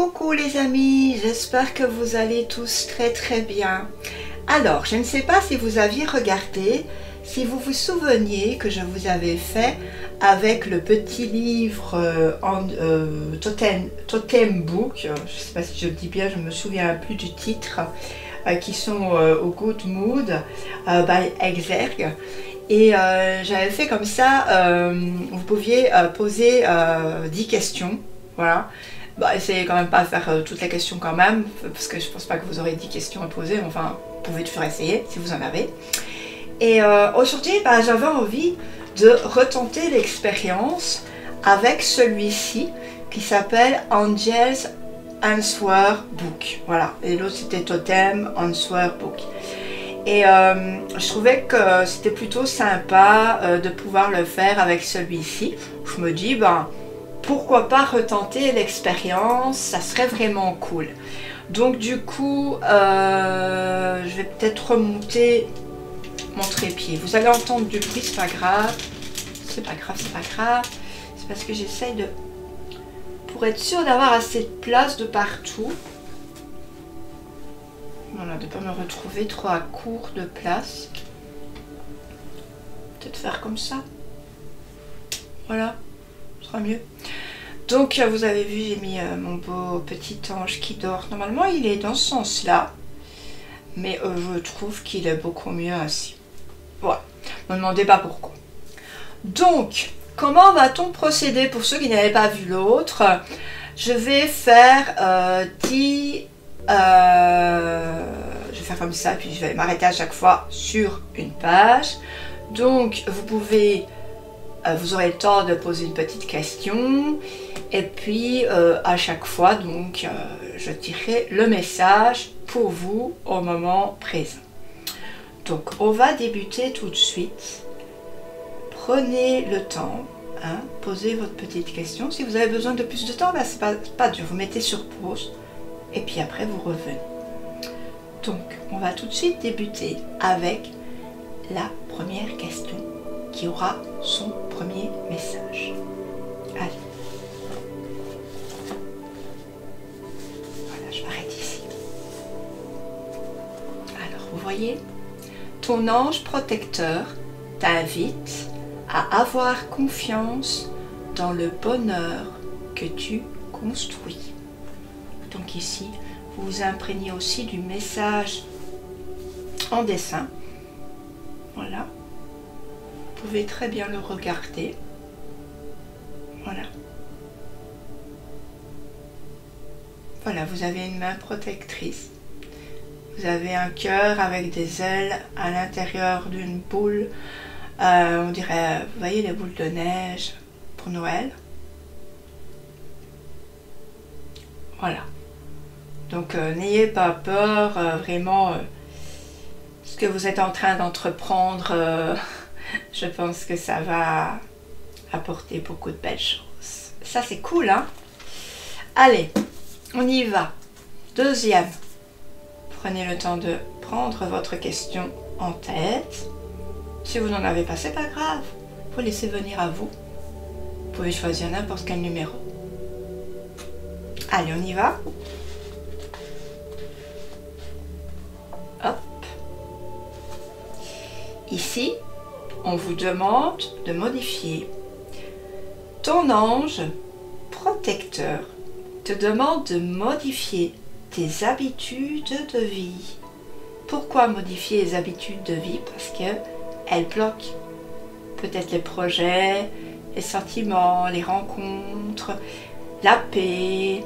Coucou les amis, j'espère que vous allez tous très bien. Alors, je ne sais pas si vous aviez regardé, si vous vous souveniez que je vous avais fait avec le petit livre Totem Book, je ne sais pas si je le dis bien, je me souviens plus du titre, qui sont au Good Mood by Exergue. Et j'avais fait comme ça, vous pouviez poser 10 questions, voilà. Bah, essayez quand même pas de faire toutes les questions quand même, parce que je pense pas que vous aurez 10 questions à poser, enfin, vous pouvez toujours essayer si vous en avez. Et aujourd'hui, bah, j'avais envie de retenter l'expérience avec celui-ci qui s'appelle Angel's Answer Book. Voilà, et l'autre c'était Totem Answer Book. Et je trouvais que c'était plutôt sympa de pouvoir le faire avec celui-ci. Je me dis, ben, pourquoi pas retenter l'expérience, ça serait vraiment cool. Donc du coup, je vais peut-être remonter mon trépied. Vous allez entendre du bruit, c'est pas grave. C'est pas grave, c'est pas grave. C'est parce que j'essaye de... Pour être sûre d'avoir assez de place de partout. Voilà, de ne pas me retrouver trop à court de place. Peut-être faire comme ça. Voilà, ce sera mieux. Donc vous avez vu, j'ai mis mon beau petit ange qui dort. Normalement il est dans ce sens-là. Mais je trouve qu'il est beaucoup mieux ainsi. Voilà, ne me demandez pas pourquoi. Donc, comment va-t-on procéder pour ceux qui n'avaient pas vu l'autre? Je vais faire 10... je vais faire comme ça, puis je vais m'arrêter à chaque fois sur une page. Donc, vous pouvez... vous aurez le temps de poser une petite question. Et puis, à chaque fois, donc, je dirai le message pour vous au moment présent. Donc, on va débuter tout de suite. Prenez le temps, hein, posez votre petite question. Si vous avez besoin de plus de temps, ben, c'est pas dur. Vous mettez sur pause et puis après, vous revenez. Donc, on va tout de suite débuter avec la première question qui aura son premier message. Allez. Voilà, je m'arrête ici. Alors, vous voyez, ton ange protecteur t'invite à avoir confiance dans le bonheur que tu construis. Donc ici, vous vous imprégnez aussi du message en dessin. Voilà. Vous pouvez très bien le regarder. Voilà. Voilà, vous avez une main protectrice. Vous avez un cœur avec des ailes à l'intérieur d'une boule. On dirait, vous voyez les boules de neige pour Noël. Voilà. Donc n'ayez pas peur, vraiment, ce que vous êtes en train d'entreprendre, je pense que ça va apporter beaucoup de belles choses. Ça c'est cool, hein? Allez, on y va. Deuxième. Prenez le temps de prendre votre question en tête. Si vous n'en avez pas, c'est pas grave. Vous laissez venir à vous. Vous pouvez choisir n'importe quel numéro. Allez, on y va. Hop. Ici, on vous demande de modifier. Ton ange protecteur te demande de modifier tes habitudes de vie. Pourquoi modifier les habitudes de vie? Parce qu'elles bloquent peut-être les projets, les sentiments, les rencontres, la paix.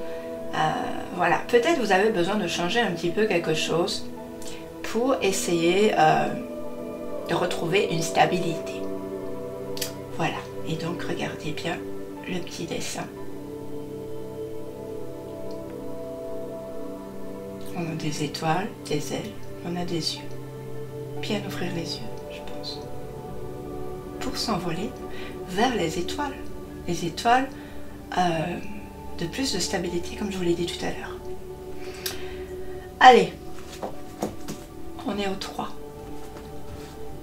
Voilà, peut-être vous avez besoin de changer un petit peu quelque chose pour essayer de retrouver une stabilité. Voilà, et donc regardez bien le petit dessin. On a des étoiles, des ailes, on a des yeux. Bien ouvrir les yeux, je pense. Pour s'envoler vers les étoiles. Les étoiles de plus de stabilité, comme je vous l'ai dit tout à l'heure. Allez, on est au 3.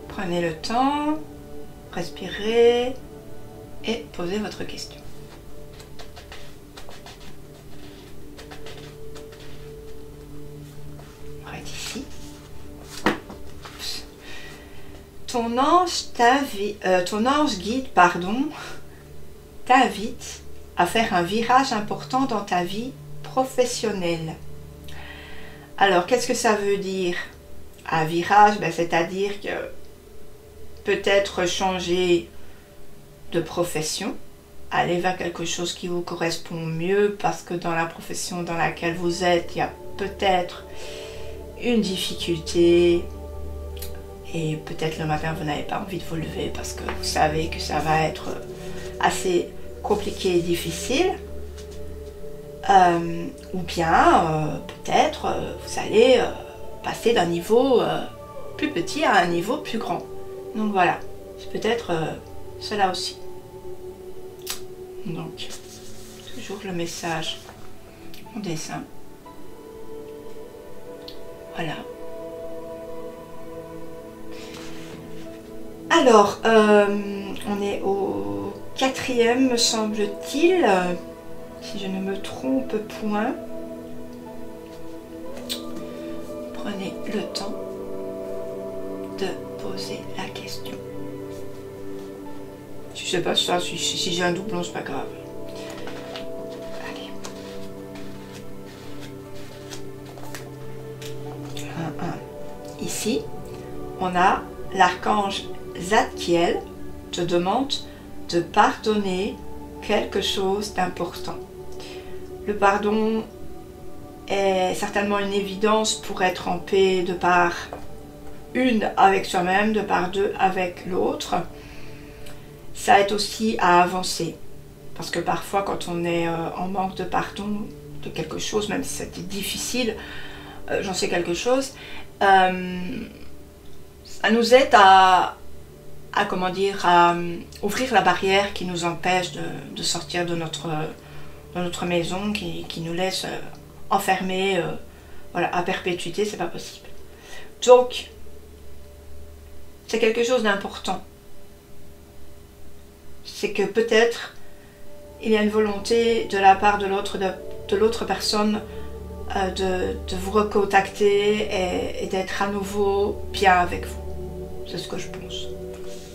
Prenez le temps, respirez et posez votre question. ton ange guide, pardon, t'invite à faire un virage important dans ta vie professionnelle. Alors, qu'est-ce que ça veut dire? Un virage, ben, c'est-à-dire que peut-être changer de profession, aller vers quelque chose qui vous correspond mieux, parce que dans la profession dans laquelle vous êtes, il y a peut-être une difficulté, et peut-être le matin vous n'avez pas envie de vous lever parce que vous savez que ça va être assez compliqué et difficile. Ou bien peut-être vous allez passer d'un niveau plus petit à un niveau plus grand. Donc voilà, c'est peut-être cela aussi. Donc, toujours le message en dessin. Voilà. Alors, on est au 4e, me semble-t-il, si je ne me trompe point. Prenez le temps de poser la question. Je sais pas ça, si j'ai un doublon, c'est pas grave. Allez. 1. Ici, on a l'archange Zadkiel te demande de pardonner quelque chose d'important. Le pardon est certainement une évidence pour être en paix de part une avec soi-même, de part deux avec l'autre. Ça aide aussi à avancer. Parce que parfois, quand on est en manque de pardon de quelque chose, même si c'était difficile, j'en sais quelque chose, ça nous aide à comment dire, à ouvrir la barrière qui nous empêche de sortir de notre maison, qui nous laisse enfermés voilà, à perpétuité, c'est pas possible. Donc, c'est quelque chose d'important. C'est que peut-être il y a une volonté de la part de l'autre personne de vous recontacter et d'être à nouveau bien avec vous. C'est ce que je pense.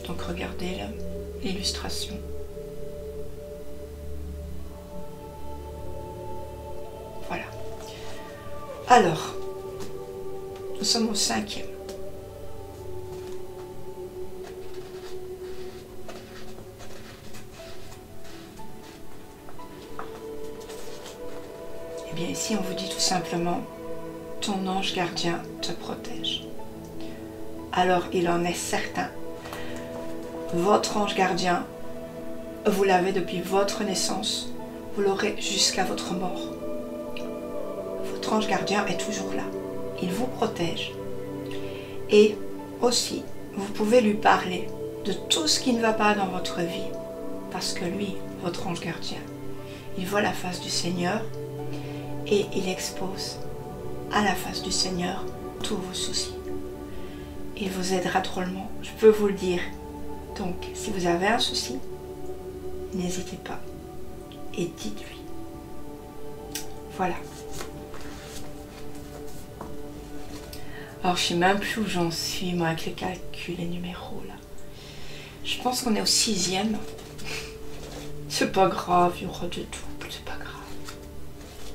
Donc regardez l'illustration. Voilà. Alors, nous sommes au 5e. Et bien ici, on vous dit tout simplement, ton ange gardien te protège. Alors, il en est certain. Votre ange gardien, vous l'avez depuis votre naissance, vous l'aurez jusqu'à votre mort. Votre ange gardien est toujours là. Il vous protège. Et aussi, vous pouvez lui parler de tout ce qui ne va pas dans votre vie. Parce que lui, votre ange gardien, il voit la face du Seigneur et il expose à la face du Seigneur tous vos soucis. Il vous aidera drôlement, je peux vous le dire. Donc, si vous avez un souci, n'hésitez pas et dites-lui. Voilà. Alors, je ne sais même plus où j'en suis, moi, avec les calculs, les numéros, là. Je pense qu'on est au 6e. C'est pas grave, il y aura de tout, c'est pas grave.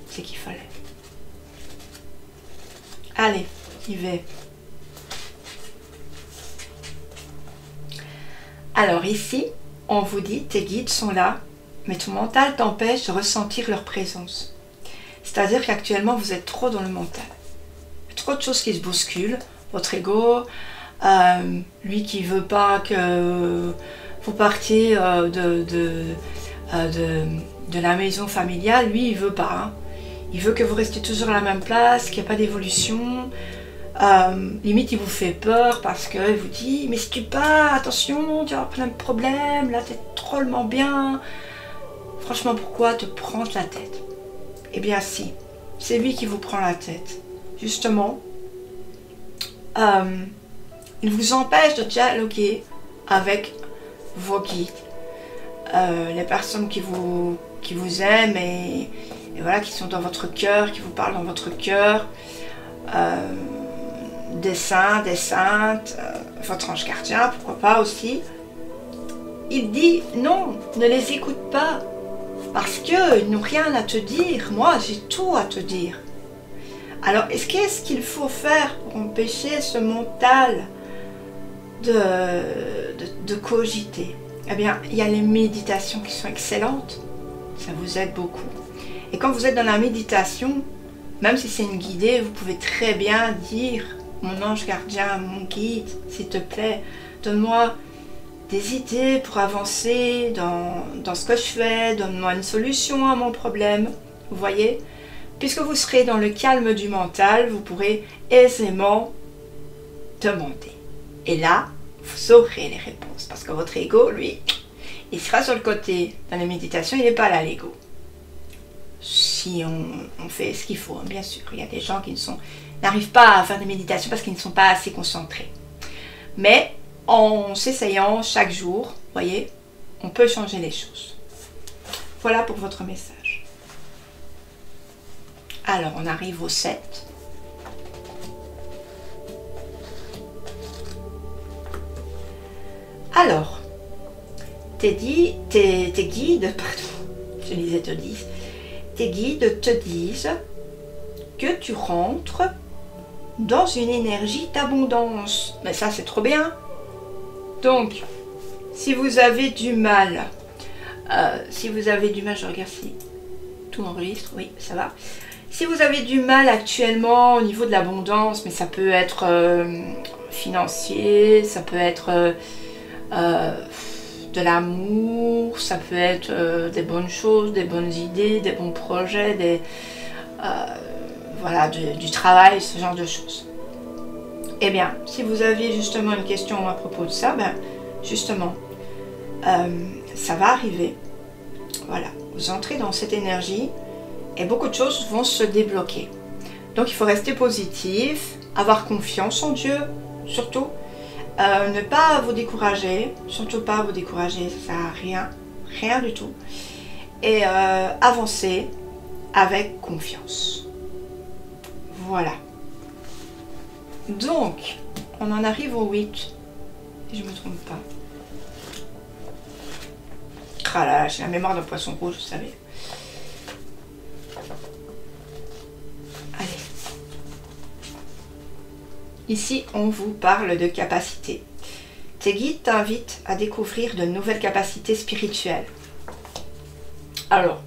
C'est qu'il fallait. Allez, j'y vais. Alors ici, on vous dit, tes guides sont là, mais ton mental t'empêche de ressentir leur présence. C'est-à-dire qu'actuellement, vous êtes trop dans le mental. Trop de choses qui se bousculent. Votre ego, lui qui veut pas que vous partiez de la maison familiale, lui il veut pas. Hein. Il veut que vous restiez toujours à la même place, qu'il n'y ait pas d'évolution. Limite il vous fait peur parce qu'il vous dit mais si tu pars, attention, tu vas avoir plein de problèmes, là t'es drôlement bien. Franchement, pourquoi te prendre la tête? Eh bien si, c'est lui qui vous prend la tête. Justement, il vous empêche de dialoguer avec vos guides, les personnes qui vous aiment et voilà, qui sont dans votre cœur, qui vous parlent dans votre cœur, des saints, des saintes, votre ange gardien, pourquoi pas aussi. Il dit non, ne les écoute pas, parce qu'ils n'ont rien à te dire. Moi, j'ai tout à te dire. Alors, qu'est-ce qu'il faut faire pour empêcher ce mental de cogiter? Eh bien, il y a les méditations qui sont excellentes. Ça vous aide beaucoup. Et quand vous êtes dans la méditation, même si c'est une guidée, vous pouvez très bien dire « Mon ange gardien, mon guide, s'il te plaît, donne-moi des idées pour avancer dans ce que je fais, donne-moi une solution à mon problème. » Vous voyez? Puisque vous serez dans le calme du mental, vous pourrez aisément demander. Et là, vous aurez les réponses. Parce que votre ego, lui, il sera sur le côté. Dans la méditation, il n'est pas là, l'ego. Si on fait ce qu'il faut, bien sûr. Il y a des gens qui n'arrivent pas à faire des méditations parce qu'ils ne sont pas assez concentrés. Mais en s'essayant chaque jour, vous voyez, on peut changer les choses. Voilà pour votre message. Alors, on arrive au 7. Alors, tes guides, pardon, je disais te disent, tes guides te disent que tu rentres dans une énergie d'abondance. Mais ça, c'est trop bien. Donc, si vous avez du mal, je regarde si tout enregistre, oui, ça va. Si vous avez du mal actuellement au niveau de l'abondance, mais ça peut être financier, ça peut être de l'amour, ça peut être des bonnes choses, des bonnes idées, des bons projets, voilà, du travail, ce genre de choses. Eh bien, si vous avez justement une question à propos de ça, ben, justement, ça va arriver. Voilà, vous entrez dans cette énergie et beaucoup de choses vont se débloquer. Donc, il faut rester positif, avoir confiance en Dieu, surtout. Ne pas vous décourager, surtout pas vous décourager, ça sert à rien, rien du tout. Et avancer avec confiance. Voilà. Donc, on en arrive au 8, si je ne me trompe pas. Ah là là, j'ai la mémoire d'un poisson rouge, vous savez. Allez. Ici, on vous parle de capacité. Tes guides t'invitent à découvrir de nouvelles capacités spirituelles. Alors,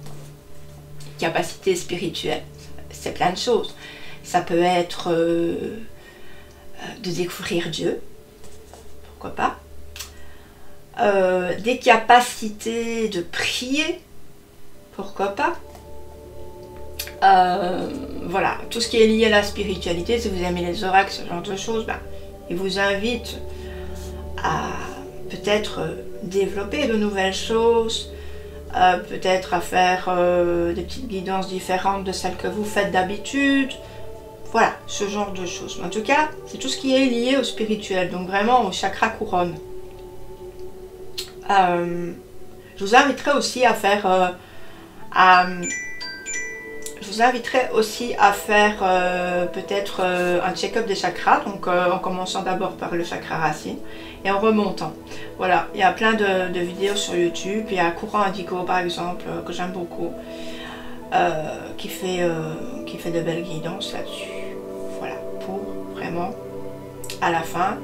capacité spirituelle, c'est plein de choses. Ça peut être de découvrir Dieu, pourquoi pas. Des capacités de prier, pourquoi pas. Voilà, tout ce qui est lié à la spiritualité, si vous aimez les oracles, ce genre de choses, ben, il vous invite à peut-être développer de nouvelles choses, peut-être à faire des petites guidances différentes de celles que vous faites d'habitude. Voilà, ce genre de choses. En tout cas, c'est tout ce qui est lié au spirituel, donc vraiment au chakra couronne. Je vous inviterai aussi à faire peut-être un check-up des chakras, donc en commençant d'abord par le chakra racine et en remontant. Voilà, il y a plein de vidéos sur YouTube. Il y a Courant Indigo par exemple, que j'aime beaucoup, qui fait de belles guidances là-dessus. Voilà, pour vraiment, à la fin,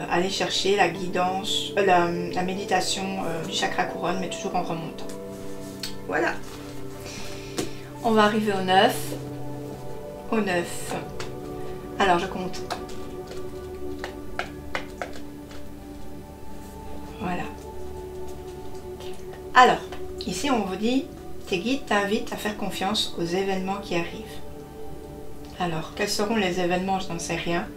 aller chercher la guidance, la méditation du chakra couronne, mais toujours en remontant. Voilà. On va arriver au 9. Au 9. Alors, je compte. Voilà. Alors, ici, on vous dit, tes guides t'invitent à faire confiance aux événements qui arrivent. Alors, quels seront les événements? Je n'en sais rien.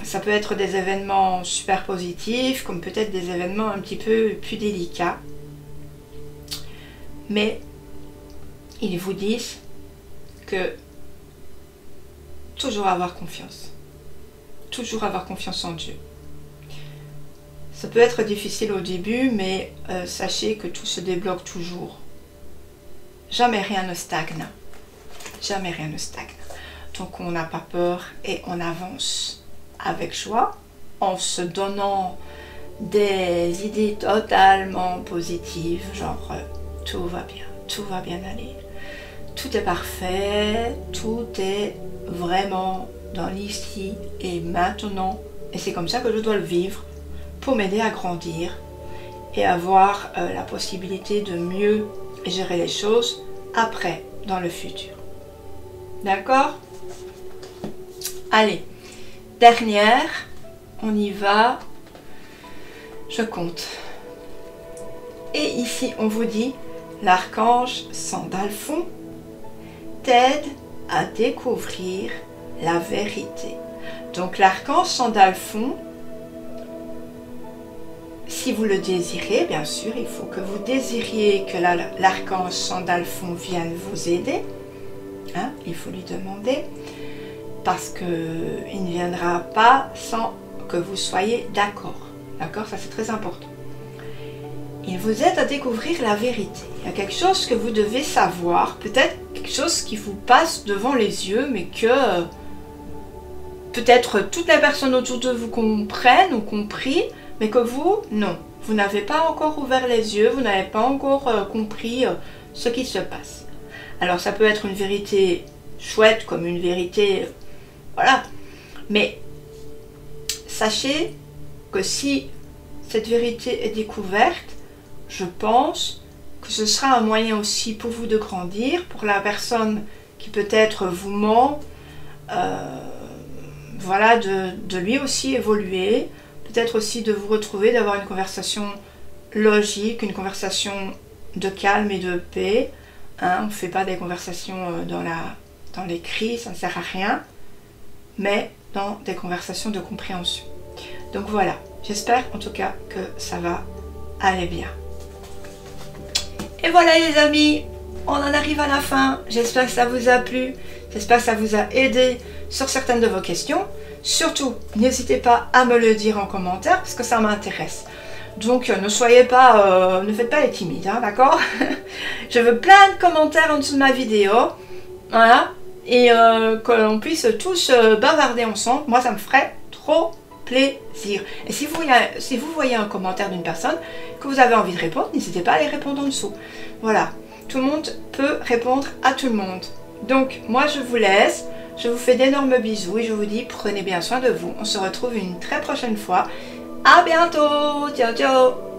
Ça peut être des événements super positifs, comme peut-être des événements un petit peu plus délicats. Mais ils vous disent que toujours avoir confiance. Toujours avoir confiance en Dieu. Ça peut être difficile au début, mais sachez que tout se débloque toujours. Jamais rien ne stagne. Jamais rien ne stagne. Donc on n'a pas peur et on avance. avec joie, en se donnant des idées totalement positives, genre tout va bien aller, tout est parfait, tout est vraiment dans l'ici et maintenant, et c'est comme ça que je dois le vivre pour m'aider à grandir et avoir la possibilité de mieux gérer les choses après, dans le futur. D'accord? Allez, dernière, on y va, je compte. Et ici, on vous dit, l'archange Sandalphon t'aide à découvrir la vérité. Donc l'archange Sandalphon, si vous le désirez, bien sûr, il faut que vous désiriez que l'archange Sandalphon vienne vous aider. Hein, il faut lui demander, parce qu'il ne viendra pas sans que vous soyez d'accord. D'accord? Ça, c'est très important. Il vous aide à découvrir la vérité. Il y a quelque chose que vous devez savoir, peut-être quelque chose qui vous passe devant les yeux, mais que peut-être toutes les personnes autour de vous comprennent ou compris, mais que vous, non. Vous n'avez pas encore ouvert les yeux, vous n'avez pas encore compris ce qui se passe. Alors ça peut être une vérité chouette, comme une vérité, voilà. Mais sachez que si cette vérité est découverte, je pense que ce sera un moyen aussi pour vous de grandir, pour la personne qui peut-être vous ment, voilà, de lui aussi évoluer, peut-être aussi de vous retrouver, d'avoir une conversation logique, une conversation de calme et de paix. Hein, on ne fait pas des conversations dans l'écrit, ça ne sert à rien, mais dans des conversations de compréhension. Donc voilà, j'espère en tout cas que ça va aller bien. Et voilà les amis, on en arrive à la fin. J'espère que ça vous a plu, j'espère que ça vous a aidé sur certaines de vos questions. Surtout, n'hésitez pas à me le dire en commentaire parce que ça m'intéresse. Donc ne soyez pas, ne faites pas les timides, hein, d'accord? Je veux plein de commentaires en dessous de ma vidéo, voilà, et que l'on puisse tous bavarder ensemble. Moi, ça me ferait trop plaisir. Et si vous voyez un commentaire d'une personne que vous avez envie de répondre, n'hésitez pas à les répondre en dessous. Voilà, tout le monde peut répondre à tout le monde. Donc, moi, je vous laisse. Je vous fais d'énormes bisous et je vous dis, prenez bien soin de vous. On se retrouve une très prochaine fois. À bientôt. Ciao, ciao.